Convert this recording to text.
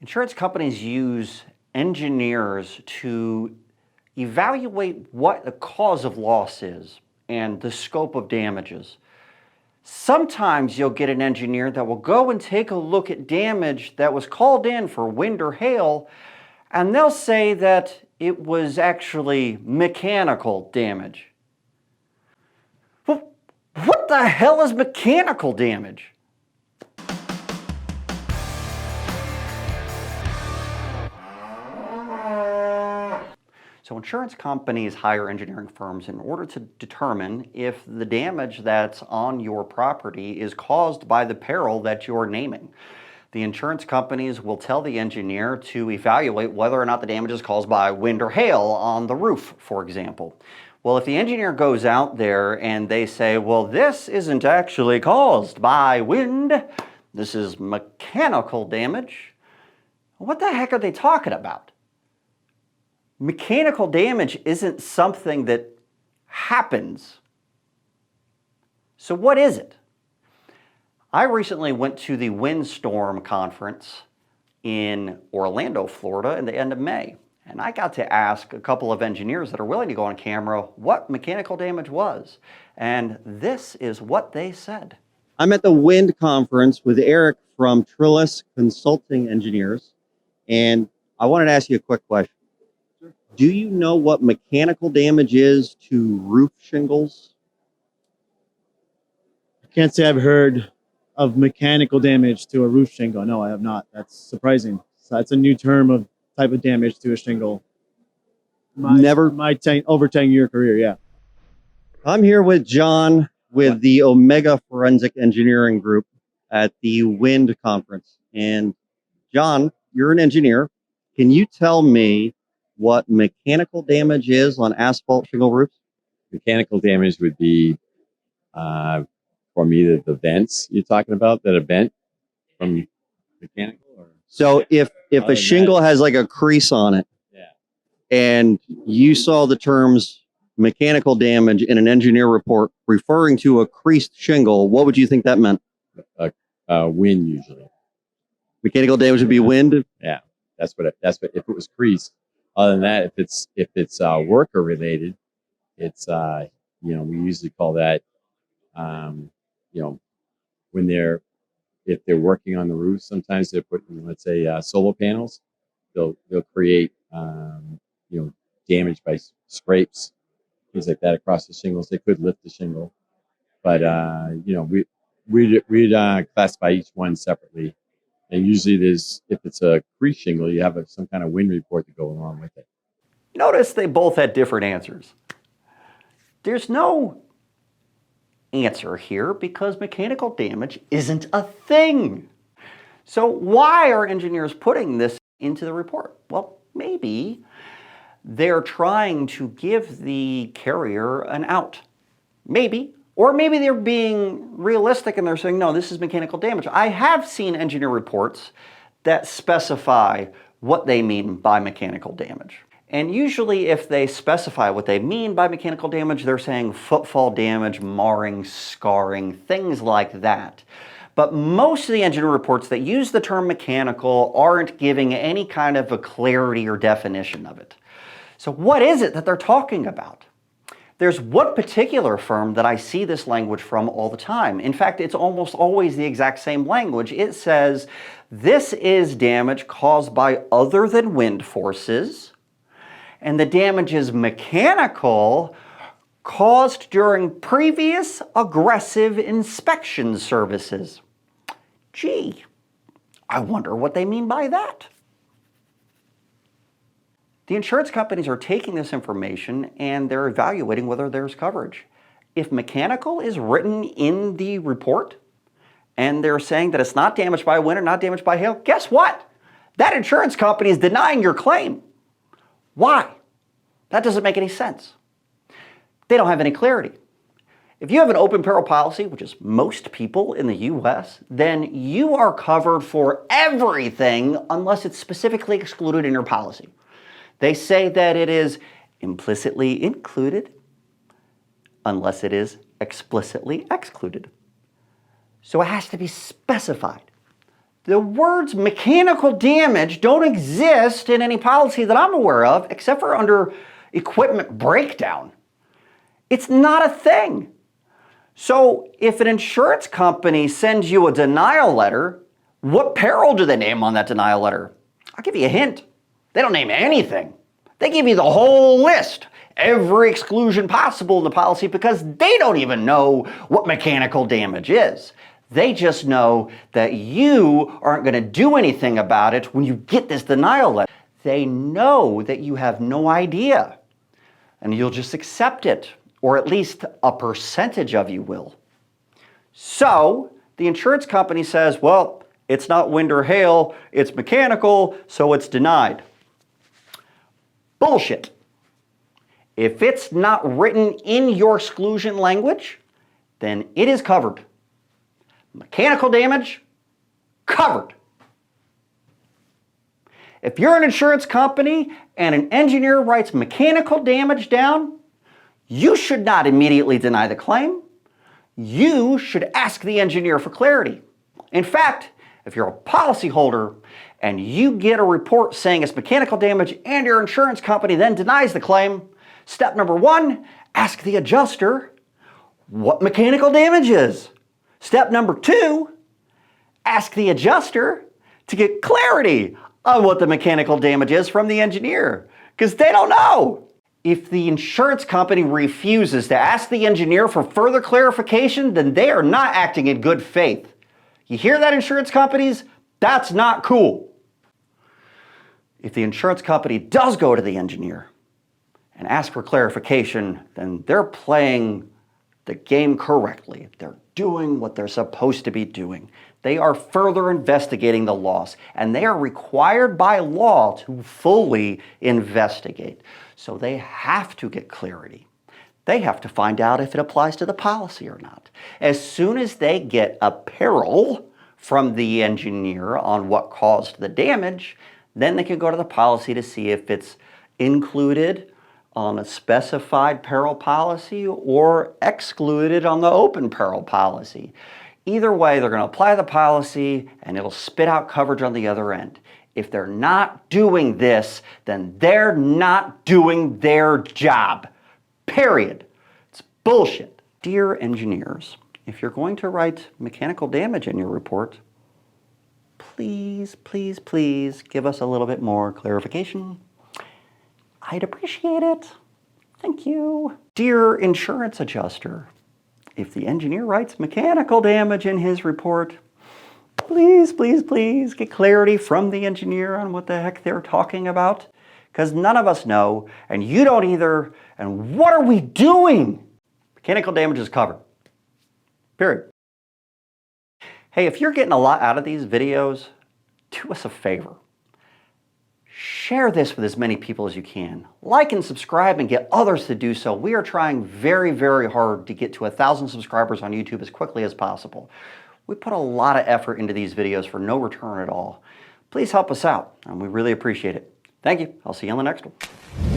Insurance companies use engineers to evaluate what the cause of loss is and the scope of damages. Sometimes you'll get an engineer that will go and take a look at damage that was called in for wind or hail, and they'll say that it was actually mechanical damage. Well, what the hell is mechanical damage? So insurance companies hire engineering firms in order to determine if the damage that's on your property is caused by the peril that you're naming. The insurance companies will tell the engineer to evaluate whether or not the damage is caused by wind or hail on the roof, for example. Well, if the engineer goes out there and they say, well, this isn't actually caused by wind, this is mechanical damage, what the heck are they talking about? Mechanical damage isn't something that happens. So what is it? I recently went to the Windstorm conference in Orlando, Florida in the end of May. And I got to ask a couple of engineers that are willing to go on camera what mechanical damage was. And this is what they said. I'm at the Wind conference with Eric from Trillis Consulting Engineers. And I wanted to ask you a quick question. Do you know what mechanical damage is to roof shingles? I can't say I've heard of mechanical damage to a roof shingle. No, I have not. That's surprising. So that's a new term of type of damage to a shingle. My over 10-year career, yeah. I'm here with John with the Omega Forensic Engineering Group at the Wind conference. And John, you're an engineer. Can you tell me what mechanical damage is on asphalt shingle roofs? Mechanical damage would be from either the vents you're talking about that are bent from mechanical, or so if a shingle has like a crease on it, yeah, and you saw the terms mechanical damage in an engineer report referring to a creased shingle, what would you think that meant? Wind usually. Mechanical damage would be wind? Yeah, that's what if it was creased. Other than that, if it's worker related, it's we usually call that when if they're working on the roof, sometimes they're putting, let's say, solar panels. They'll create damage by scrapes, things like that across the shingles. They could lift the shingle, but we'd classify each one separately. And usually if it's a crease shingle, you have some kind of wind report to go along with it. Notice they both had different answers. There's no answer here because mechanical damage isn't a thing. So why are engineers putting this into the report? Well, maybe they're trying to give the carrier an out. Maybe. Or maybe they're being realistic and they're saying, no, this is mechanical damage. I have seen engineer reports that specify what they mean by mechanical damage. And usually if they specify what they mean by mechanical damage, they're saying footfall damage, marring, scarring, things like that. But most of the engineer reports that use the term mechanical aren't giving any kind of a clarity or definition of it. So what is it that they're talking about? There's one particular firm that I see this language from all the time. In fact, it's almost always the exact same language. It says, this is damage caused by other than wind forces, and the damage is mechanical, caused during previous aggressive inspection services. Gee, I wonder what they mean by that. The insurance companies are taking this information and they're evaluating whether there's coverage. If mechanical is written in the report and they're saying that it's not damaged by wind or not damaged by hail, guess what? That insurance company is denying your claim. Why? That doesn't make any sense. They don't have any clarity. If you have an open peril policy, which is most people in the US, then you are covered for everything unless it's specifically excluded in your policy. They say that it is implicitly included unless it is explicitly excluded. So it has to be specified. The words mechanical damage don't exist in any policy that I'm aware of, except for under equipment breakdown. It's not a thing. So if an insurance company sends you a denial letter, what peril do they name on that denial letter? I'll give you a hint. They don't name anything. They give you the whole list, every exclusion possible in the policy, because they don't even know what mechanical damage is. They just know that you aren't going to do anything about it when you get this denial letter. They know that you have no idea, and you'll just accept it, or at least a percentage of you will. So the insurance company says, well, it's not wind or hail, it's mechanical, so it's denied. Bullshit. If it's not written in your exclusion language, then it is covered. Mechanical damage, covered. If you're an insurance company and an engineer writes mechanical damage down, you should not immediately deny the claim. You should ask the engineer for clarity. In fact, if you're a policyholder and you get a report saying it's mechanical damage and your insurance company then denies the claim, step number one, ask the adjuster what mechanical damage is. Step number two, ask the adjuster to get clarity on what the mechanical damage is from the engineer, because they don't know. If the insurance company refuses to ask the engineer for further clarification, then they are not acting in good faith. You hear that, insurance companies? That's not cool. If the insurance company does go to the engineer and ask for clarification, then they're playing the game correctly. They're doing what they're supposed to be doing. They are further investigating the loss, and they are required by law to fully investigate. So they have to get clarity. They have to find out if it applies to the policy or not. As soon as they get a peril from the engineer on what caused the damage, then they can go to the policy to see if it's included on a specified peril policy or excluded on the open peril policy. Either way, they're going to apply the policy and it'll spit out coverage on the other end. If they're not doing this, then they're not doing their job. Period. It's bullshit. Dear engineers, if you're going to write mechanical damage in your report, please, please, please give us a little bit more clarification. I'd appreciate it. Thank you. Dear insurance adjuster, if the engineer writes mechanical damage in his report, please, please, please get clarity from the engineer on what the heck they're talking about, because none of us know, and you don't either, and what are we doing? Mechanical damage is covered. Period. Hey, if you're getting a lot out of these videos, do us a favor. Share this with as many people as you can. Like and subscribe and get others to do so. We are trying very, very hard to get to 1,000 subscribers on YouTube as quickly as possible. We put a lot of effort into these videos for no return at all. Please help us out, and we really appreciate it. Thank you. I'll see you on the next one.